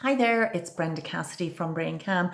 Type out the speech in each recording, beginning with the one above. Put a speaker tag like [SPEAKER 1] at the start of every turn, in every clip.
[SPEAKER 1] Hi there, it's Brenda Cassidy from Braincalm.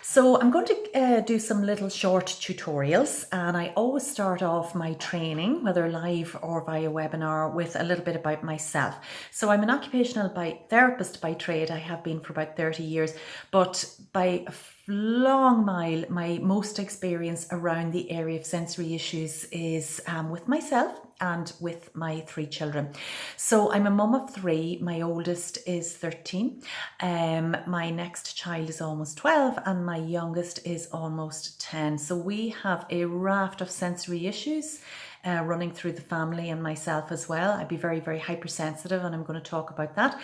[SPEAKER 1] So I'm going to do some little short tutorials, and I always start off my training, whether live or via webinar, with a little bit about myself. So I'm an occupational therapist by trade. I have been for about 30 years, but by a long mile, my most experience around the area of sensory issues is with myself and with my three children. So I'm a mum of three. My oldest is 13. My next child is almost 12 and my youngest is almost 10. So we have a raft of sensory issues running through the family and myself as well. I'd be very, very hypersensitive, and I'm going to talk about that.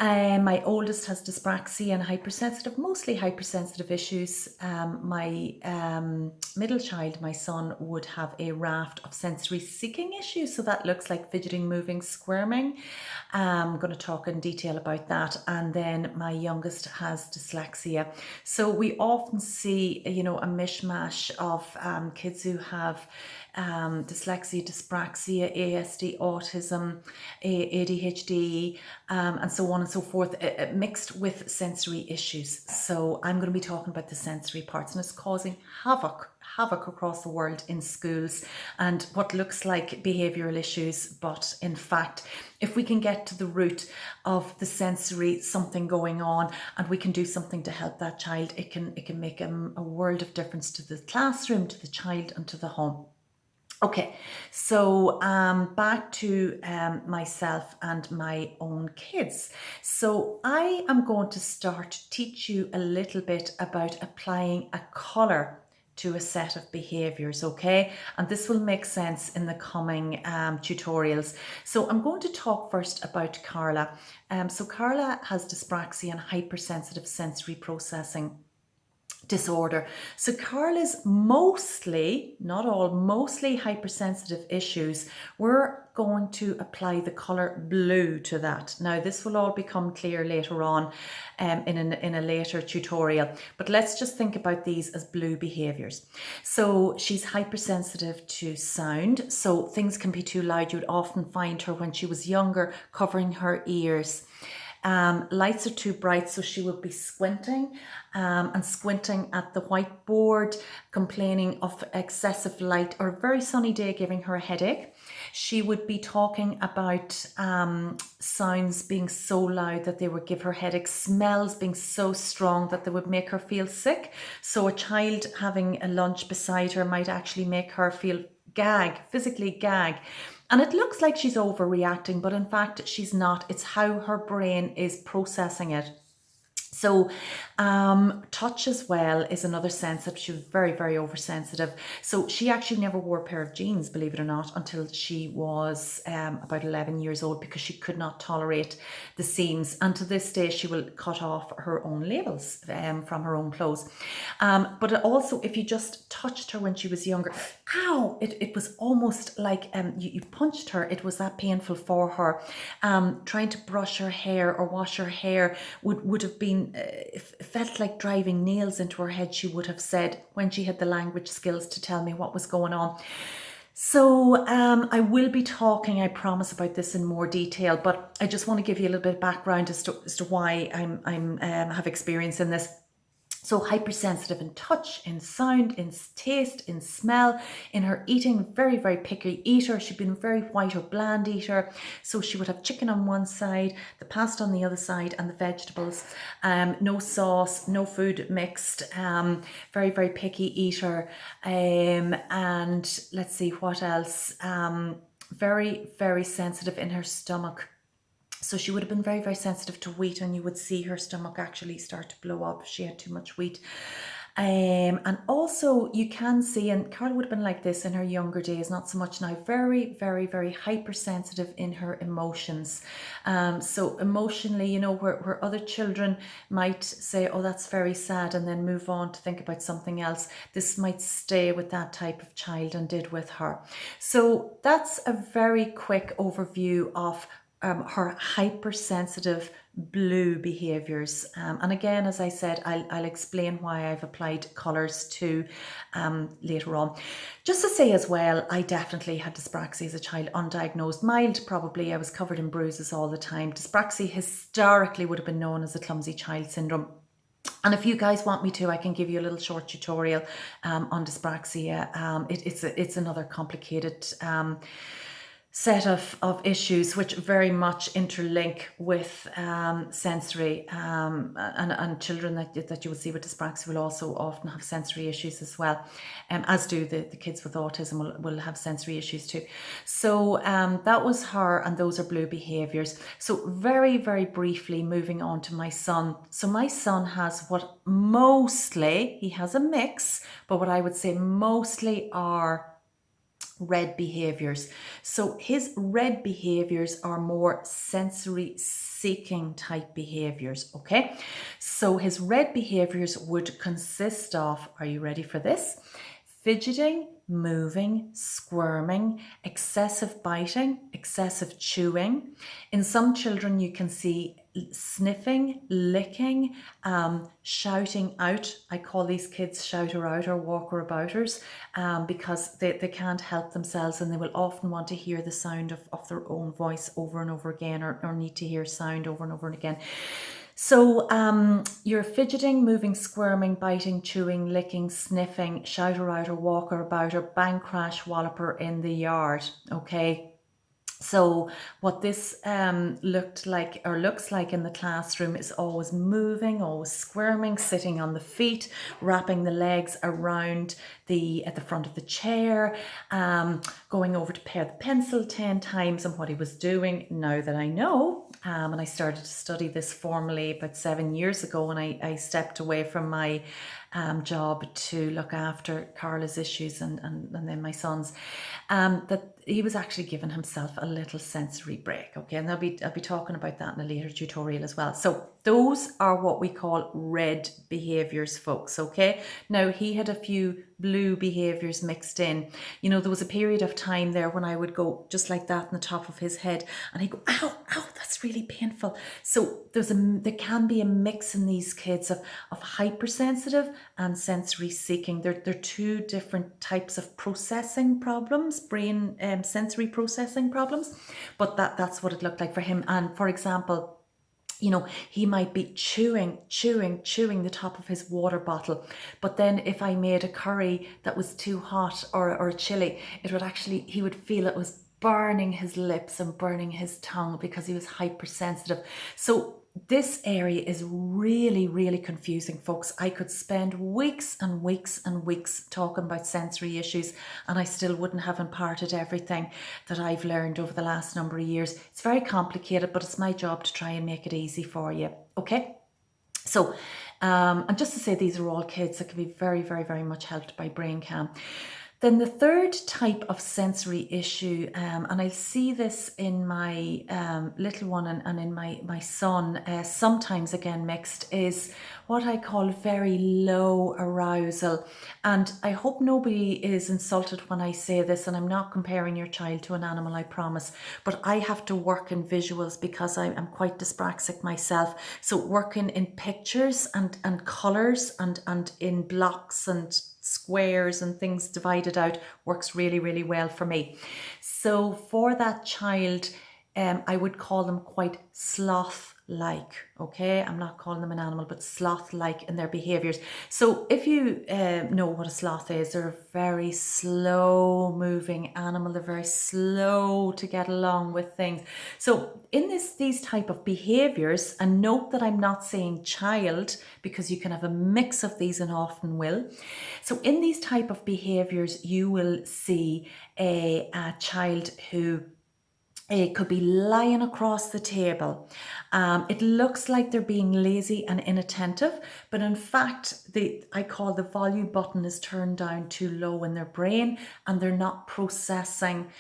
[SPEAKER 1] My oldest has dyspraxia and hypersensitive, mostly hypersensitive issues. My middle child, my son, would have a raft of sensory seeking issues. So that looks like fidgeting, moving, squirming. I'm going to talk in detail about that. And then my youngest has dyslexia. So we often see, a mishmash of kids who have dyslexia, dyspraxia, ASD, autism, ADHD, and so on and so forth, mixed with sensory issues. So I'm going to be talking about the sensory parts, and it's causing havoc across the world in schools and what looks like behavioural issues. But in fact, if we can get to the root of the sensory something going on and we can do something to help that child, it can make a world of difference to the classroom, to the child, and to the home. Okay, so back to myself and my own kids. So I am going to start to teach you a little bit about applying a colour to a set of behaviors, okay? And this will make sense in the coming tutorials. So I'm going to talk first about Carla. So Carla has dyspraxia and hypersensitive sensory processing disorder. So Carla's mostly, not all, mostly hypersensitive issues. We're going to apply the colour blue to that. Now this will all become clear later on in a later tutorial, but let's just think about these as blue behaviours. So she's hypersensitive to sound, so things can be too loud. You'd often find her when she was younger covering her ears. Lights are too bright, so she would be squinting and squinting at the whiteboard, complaining of excessive light, or a very sunny day giving her a headache. She would be talking about sounds being so loud that they would give her headaches, smells being so strong that they would make her feel sick. So a child having a lunch beside her might actually make her feel physically gag. And it looks like she's overreacting, but in fact, she's not. It's how her brain is processing it. So touch as well is another sensitive. She was very, very oversensitive. So she actually never wore a pair of jeans, believe it or not, until she was about 11 years old, because she could not tolerate the seams. And to this day, she will cut off her own labels from her own clothes. But also, if you just touched her when she was younger, ow, it was almost like you punched her. It was that painful for her. Trying to brush her hair or wash her hair would have been, felt like driving nails into her head, she would have said, when she had the language skills to tell me what was going on. So I will be talking, I promise, about this in more detail, but I just want to give you a little bit of background as to why I'm have experience in this. So hypersensitive in touch, in sound, in taste, in smell, in her eating, very, very picky eater. She'd been a very white or bland eater. So she would have chicken on one side, the pasta on the other side, and the vegetables. No sauce, no food mixed. Very, very picky eater. And let's see what else. Very, very sensitive in her stomach. So she would have been very, very sensitive to wheat, and you would see her stomach actually start to blow up if she had too much wheat. And also you can see, and Carla would have been like this in her younger days, not so much now, very, very, very hypersensitive in her emotions. So emotionally, where other children might say, oh, that's very sad, and then move on to think about something else, this might stay with that type of child, and did with her. So that's a very quick overview of her hypersensitive blue behaviours. And again, as I said, I'll explain why I've applied colours to later on. Just to say as well, I definitely had dyspraxia as a child, undiagnosed, mild probably. I was covered in bruises all the time. Dyspraxia historically would have been known as a clumsy child syndrome. And if you guys want me to, I can give you a little short tutorial on dyspraxia. It's another complicated set of issues which very much interlink with sensory, and children that you will see with dyspraxia will also often have sensory issues as well, as do the kids with autism will have sensory issues too. So that was her, and those are blue behaviours. So very, very briefly moving on to my son. So my son has what mostly, he has a mix, but what I would say mostly are red behaviors. So his red behaviors are more sensory seeking type behaviors. Okay, so his red behaviors would consist of, are you ready for this? Fidgeting, moving, squirming, excessive biting, excessive chewing. In some children, you can see sniffing, licking, shouting out. I call these kids shouter-outer, walker-abouters, because they can't help themselves, and they will often want to hear the sound of their own voice over and over again, or need to hear sound over and over again. So you're fidgeting, moving, squirming, biting, chewing, licking, sniffing, shouter-outer, walker-abouter, bang, crash, walloper in the yard, okay? So what this looked like, or looks like in the classroom, is always moving, always squirming, sitting on the feet, wrapping the legs around at the front of the chair, going over to pare the pencil 10 times. And what he was doing, now that I know, and I started to study this formally about 7 years ago when I stepped away from my job to look after Carla's issues and then my son's, that he was actually giving himself a little sensory break. Okay, and I'll be talking about that in a later tutorial as well. So those are what we call red behaviors, folks. Okay, now he had a few blue behaviors mixed in. You know, there was a period of time there when I would go just like that on the top of his head, and he'd go, ow, ow, that's really painful. So there can be a mix in these kids of hypersensitive and sensory seeking. They're two different types of processing problems, brain sensory processing problems, but that's what it looked like for him. And for example, you know, he might be chewing the top of his water bottle, but then if I made a curry that was too hot or chilly, he would feel it was burning his lips and burning his tongue because he was hypersensitive. So this area is really, really confusing, folks. I could spend weeks and weeks and weeks talking about sensory issues, and I still wouldn't have imparted everything that I've learned over the last number of years. It's very complicated, but it's my job to try and make it easy for you. Okay? So, and just to say, these are all kids that can be very, very, very much helped by Braincalm. Then the third type of sensory issue, and I see this in my little one and in my son, sometimes again mixed, is what I call very low arousal. And I hope nobody is insulted when I say this, and I'm not comparing your child to an animal, I promise, but I have to work in visuals because I'm quite dyspraxic myself. So working in pictures and colours and in blocks and squares and things divided out works really, really well for me. So for that child, I would call them quite sloth-like, okay? I'm not calling them an animal, but sloth-like in their behaviours. So if you know what a sloth is, they're a very slow-moving animal. They're very slow to get along with things. So in these type of behaviours, and note that I'm not saying child, because you can have a mix of these and often will. So in these type of behaviours, you will see a child who it could be lying across the table. It looks like they're being lazy and inattentive, but in fact, I call the volume button is turned down too low in their brain, and they're not processing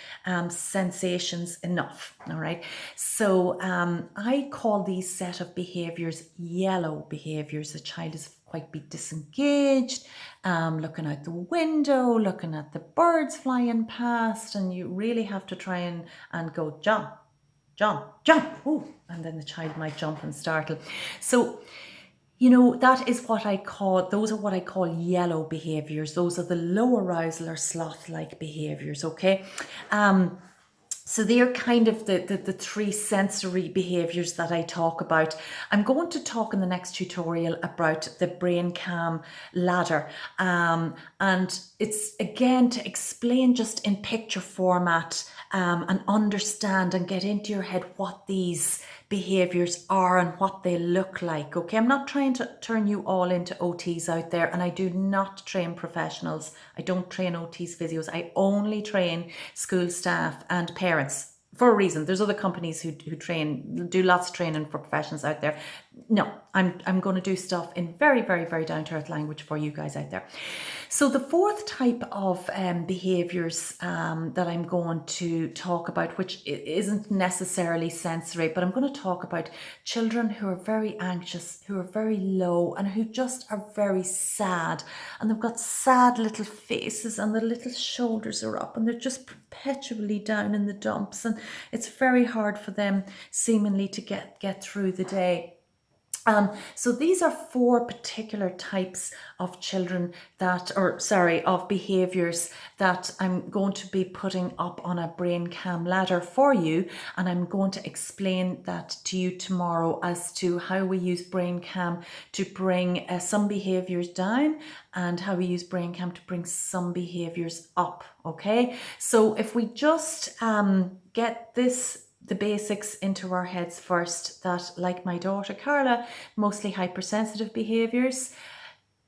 [SPEAKER 1] sensations enough. All right. So I call these set of behaviors yellow behaviors. The child is quite be disengaged, looking out the window, looking at the birds flying past, and you really have to try and go, John, jump, jump, oh, and then the child might jump and startle. So, you know, those are what I call yellow behaviors. Those are the low arousal or sloth-like behaviors, okay? So they're kind of the three sensory behaviors that I talk about. I'm going to talk in the next tutorial about the Braincalm ladder. And it's again to explain just in picture format and understand and get into your head what these behaviors are and what they look like. Okay, I'm not trying to turn you all into OTs out there, and I do not train professionals. I don't train OTs, physios. I only train school staff and parents for a reason. There's other companies who do lots of training for professionals out there. No, I'm going to do stuff in very, very, very down to earth language for you guys out there. So the fourth type of behaviors that I'm going to talk about, which isn't necessarily sensory, but I'm going to talk about children who are very anxious, who are very low, and who just are very sad. And they've got sad little faces, and the little shoulders are up, and they're just perpetually down in the dumps. And it's very hard for them seemingly to get through the day. So these are four particular types of children of behaviors that I'm going to be putting up on a Braincalm ladder for you. And I'm going to explain that to you tomorrow as to how we use Braincalm to bring some behaviors down and how we use Braincalm to bring some behaviors up. Okay, so if we just get the basics into our heads first, that like my daughter Carla, mostly hypersensitive behaviors.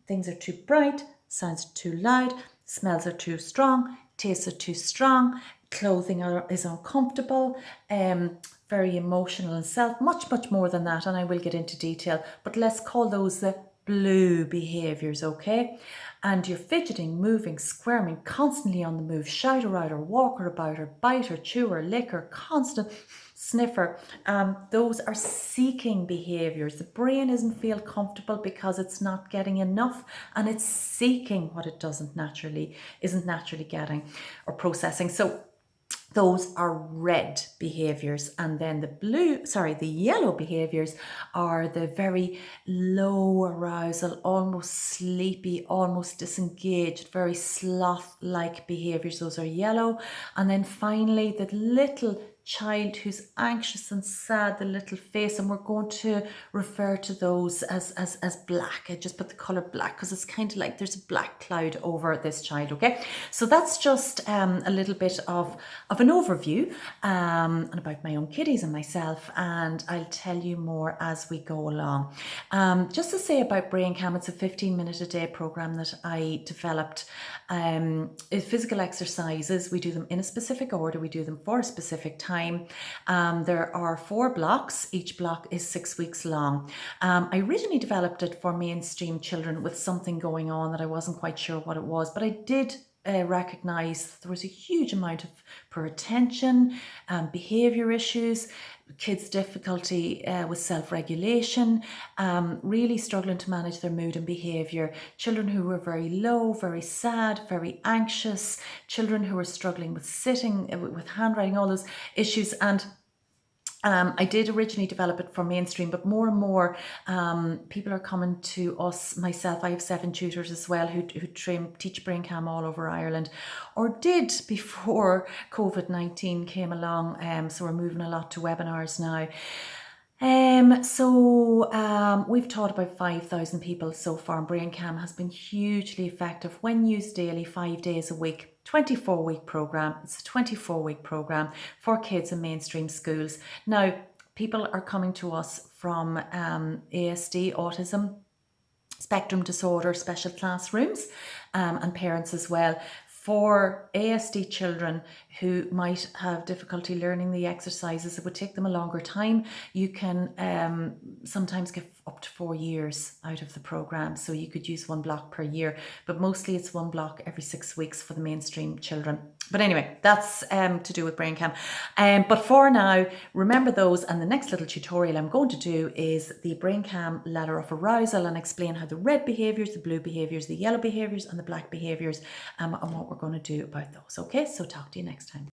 [SPEAKER 1] Things are too bright, sounds are too loud, smells are too strong, tastes are too strong, clothing is uncomfortable, very emotional and much more than that, and I will get into detail, but let's call those the blue behaviors, okay? And you're fidgeting, moving, squirming, constantly on the move, shout or out or walk or about or bite or chew or lick or constant sniffer. Those are seeking behaviors. The brain isn't feel comfortable because it's not getting enough, and it's seeking what it isn't naturally getting or processing. So those are red behaviors. And then the yellow behaviors are the very low arousal, almost sleepy, almost disengaged, very sloth-like behaviors. Those are yellow. And then finally, the little child who's anxious and sad, the little face, and we're going to refer to those as black. I just put the color black because it's kind of like there's a black cloud over this child. Okay, so that's just a little bit of an overview and about my own kiddies and myself, and I'll tell you more as we go along. Just to say about Braincalm, it's a 15-minute a day program that I developed. Physical exercises, we do them in a specific order, we do them for a specific time. There are 4 blocks. Each block is 6 weeks long. I originally developed it for mainstream children with something going on that I wasn't quite sure what it was, but I did recognize there was a huge amount of poor attention, behavior issues, kids' difficulty with self-regulation, really struggling to manage their mood and behavior, children who were very low, very sad, very anxious, children who were struggling with sitting, with handwriting, all those issues. And I did originally develop it for mainstream, but more and more people are coming to us, myself. I have 7 tutors as well who teach Braincalm all over Ireland, or did before COVID-19 came along. So we're moving a lot to webinars now. We've taught about 5,000 people so far, and Braincalm has been hugely effective when used daily, 5 days a week. 24-week program. It's a 24-week program for kids in mainstream schools. Now, people are coming to us from ASD, autism, spectrum disorder, special classrooms, and parents as well. For ASD children who might have difficulty learning the exercises, it would take them a longer time. You can sometimes get up to 4 years out of the program, so you could use 1 block per year, but mostly it's 1 block every 6 weeks for the mainstream children. But anyway, that's to do with Braincalm. But for now, remember those, and the next little tutorial I'm going to do is the Braincalm ladder of arousal and explain how the red behaviours, the blue behaviours, the yellow behaviours and the black behaviours, and what we're going to do about those. Okay, so talk to you next time.